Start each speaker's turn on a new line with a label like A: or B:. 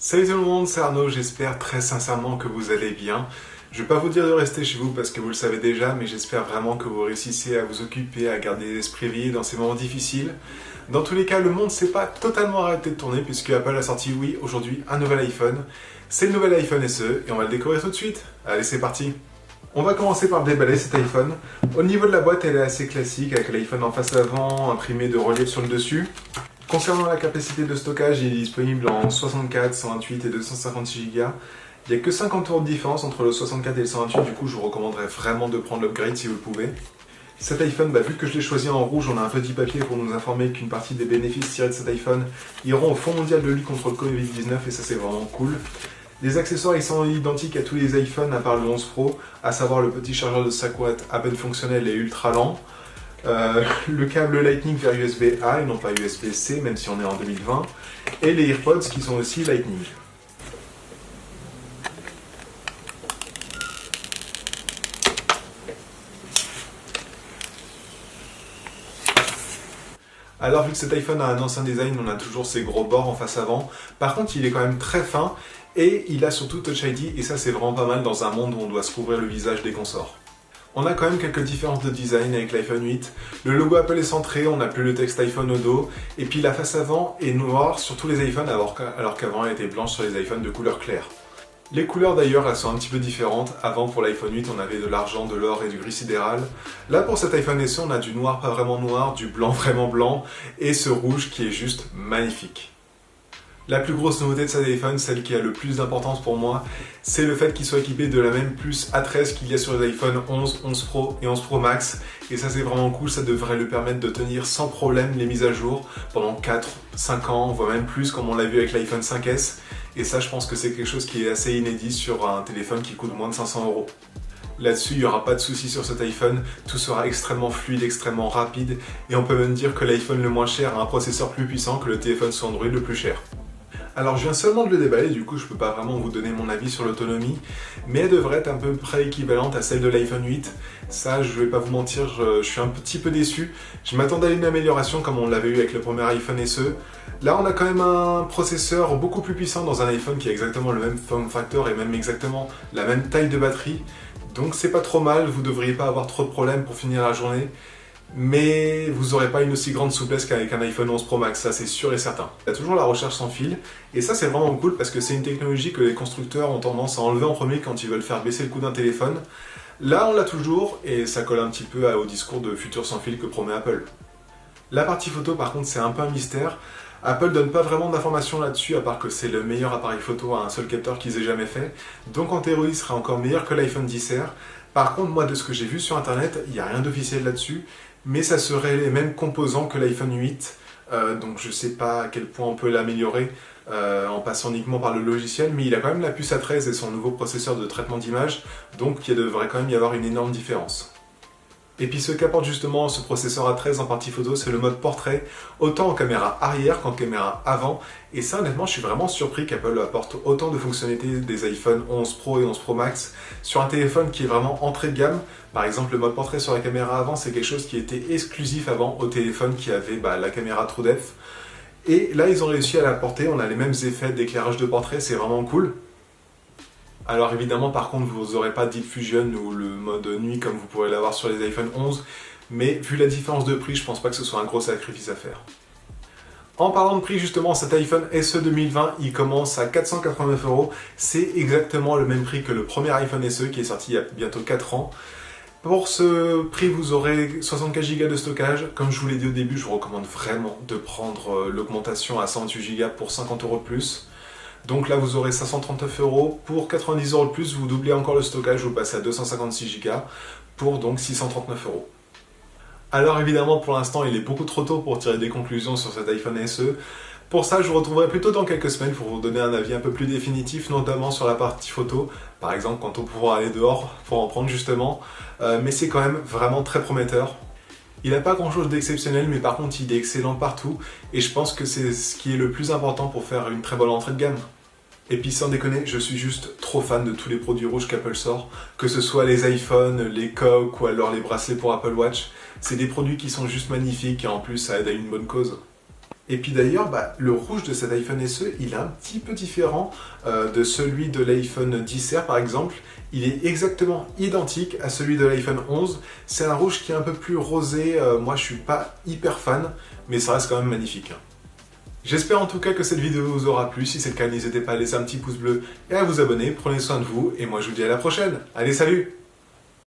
A: Salut tout le monde, c'est Arnaud, j'espère très sincèrement que vous allez bien. Je vais pas vous dire de rester chez vous parce que vous le savez déjà, mais j'espère vraiment que vous réussissez à vous occuper, à garder l'esprit éveillé dans ces moments difficiles. Dans tous les cas, le monde s'est pas totalement arrêté de tourner puisque Apple a sorti, oui, aujourd'hui un nouvel iPhone. C'est le nouvel iPhone SE et on va le découvrir tout de suite. Allez, c'est parti. On va commencer par déballer cet iPhone. Au niveau de la boîte, elle est assez classique avec l'iPhone en face avant, imprimé de relief sur le dessus. Concernant la capacité de stockage, il est disponible en 64, 128 et 256 Go. Il n'y a que 50 € de différence entre le 64 et le 128, du coup je vous recommanderais vraiment de prendre l'upgrade si vous le pouvez. Cet iPhone, vu que je l'ai choisi en rouge, on a un petit papier pour nous informer qu'une partie des bénéfices tirés de cet iPhone iront au Fonds mondial de lutte contre le Covid-19 et ça c'est vraiment cool. Les accessoires ils sont identiques à tous les iPhones à part le 11 Pro, à savoir le petit chargeur de 5 watts à peine fonctionnel et ultra lent. Le câble Lightning vers USB-A et non pas USB-C, même si on est en 2020, et les AirPods qui sont aussi Lightning. Alors vu que cet iPhone a un ancien design, on a toujours ces gros bords en face avant. Par contre, il est quand même très fin et il a surtout Touch ID et ça c'est vraiment pas mal dans un monde où on doit se couvrir le visage dès qu'on sort. On a quand même quelques différences de design avec l'iPhone 8. Le logo Apple est centré, on n'a plus le texte iPhone au dos. Et puis la face avant est noire sur tous les iPhones alors qu'avant elle était blanche sur les iPhones de couleur claire. Les couleurs d'ailleurs elles sont un petit peu différentes. Avant pour l'iPhone 8 on avait de l'argent, de l'or et du gris sidéral. Là pour cet iPhone SE on a du noir pas vraiment noir, du blanc vraiment blanc et ce rouge qui est juste magnifique. La plus grosse nouveauté de cet iPhone, celle qui a le plus d'importance pour moi, c'est le fait qu'il soit équipé de la même puce A13 qu'il y a sur les iPhone 11, 11 Pro et 11 Pro Max. Et ça c'est vraiment cool, ça devrait lui permettre de tenir sans problème les mises à jour pendant 4, 5 ans, voire même plus comme on l'a vu avec l'iPhone 5S. Et ça je pense que c'est quelque chose qui est assez inédit sur un téléphone qui coûte moins de 500 €. Là-dessus, il n'y aura pas de souci sur cet iPhone, tout sera extrêmement fluide, extrêmement rapide. Et on peut même dire que l'iPhone le moins cher a un processeur plus puissant que le téléphone sous Android le plus cher. Alors je viens seulement de le déballer, du coup je peux pas vraiment vous donner mon avis sur l'autonomie, mais elle devrait être à peu près équivalente à celle de l'iPhone 8. Ça je vais pas vous mentir, je suis un petit peu déçu. Je m'attendais à une amélioration comme on l'avait eu avec le premier iPhone SE. Là on a quand même un processeur beaucoup plus puissant dans un iPhone qui a exactement le même form factor et même exactement la même taille de batterie. Donc c'est pas trop mal, vous devriez pas avoir trop de problèmes pour finir la journée. Mais vous n'aurez pas une aussi grande souplesse qu'avec un iPhone 11 Pro Max, ça c'est sûr et certain. Il y a toujours la recherche sans fil, et ça c'est vraiment cool parce que c'est une technologie que les constructeurs ont tendance à enlever en premier quand ils veulent faire baisser le coût d'un téléphone. Là on l'a toujours, et ça colle un petit peu au discours de futur sans fil que promet Apple. La partie photo par contre c'est un peu un mystère. Apple donne pas vraiment d'informations là-dessus, à part que c'est le meilleur appareil photo à un seul capteur qu'ils aient jamais fait. Donc en théorie il sera encore meilleur que l'iPhone XR. Par contre moi de ce que j'ai vu sur internet, il n'y a rien d'officiel là-dessus. Mais ça serait les mêmes composants que l'iPhone 8, donc je ne sais pas à quel point on peut l'améliorer en passant uniquement par le logiciel, mais il a quand même la puce A13 et son nouveau processeur de traitement d'image, donc il devrait quand même y avoir une énorme différence. Et puis ce qu'apporte justement ce processeur A13 en partie photo, c'est le mode portrait, autant en caméra arrière qu'en caméra avant. Et ça honnêtement je suis vraiment surpris qu'Apple apporte autant de fonctionnalités des iPhone 11 Pro et 11 Pro Max sur un téléphone qui est vraiment entrée de gamme. Par exemple le mode portrait sur la caméra avant c'est quelque chose qui était exclusif avant au téléphone qui avait la caméra TrueDepth. Et là ils ont réussi à l'apporter, on a les mêmes effets d'éclairage de portrait, c'est vraiment cool. Alors évidemment par contre vous n'aurez pas Deep Fusion ou le mode nuit comme vous pourrez l'avoir sur les iPhone 11, mais vu la différence de prix, je pense pas que ce soit un gros sacrifice à faire. En parlant de prix justement, cet iPhone SE 2020 il commence à 489 €, c'est exactement le même prix que le premier iPhone SE qui est sorti il y a bientôt 4 ans. Pour ce prix vous aurez 64 Go de stockage, comme je vous l'ai dit au début je vous recommande vraiment de prendre l'augmentation à 128 Go pour 50 € de plus. Donc là vous aurez 539 € pour 90 € de plus, vous doublez encore le stockage, vous passez à 256 Go pour donc 639 €. Alors évidemment pour l'instant il est beaucoup trop tôt pour tirer des conclusions sur cet iPhone SE. Pour ça je vous retrouverai plutôt dans quelques semaines pour vous donner un avis un peu plus définitif, notamment sur la partie photo, par exemple quand on pourra aller dehors pour en prendre justement, mais c'est quand même vraiment très prometteur. Il n'a pas grand chose d'exceptionnel, mais par contre il est excellent partout, et je pense que c'est ce qui est le plus important pour faire une très bonne entrée de gamme. Et puis sans déconner, je suis juste trop fan de tous les produits rouges qu'Apple sort, que ce soit les iPhones, les coques ou alors les bracelets pour Apple Watch. C'est des produits qui sont juste magnifiques et en plus ça aide à une bonne cause. Et puis d'ailleurs, le rouge de cet iPhone SE, il est un petit peu différent de celui de l'iPhone XR par exemple. Il est exactement identique à celui de l'iPhone 11. C'est un rouge qui est un peu plus rosé. Moi, je suis pas hyper fan, mais ça reste quand même magnifique. J'espère en tout cas que cette vidéo vous aura plu. Si c'est le cas, n'hésitez pas à laisser un petit pouce bleu et à vous abonner. Prenez soin de vous et moi je vous dis à la prochaine. Allez, salut!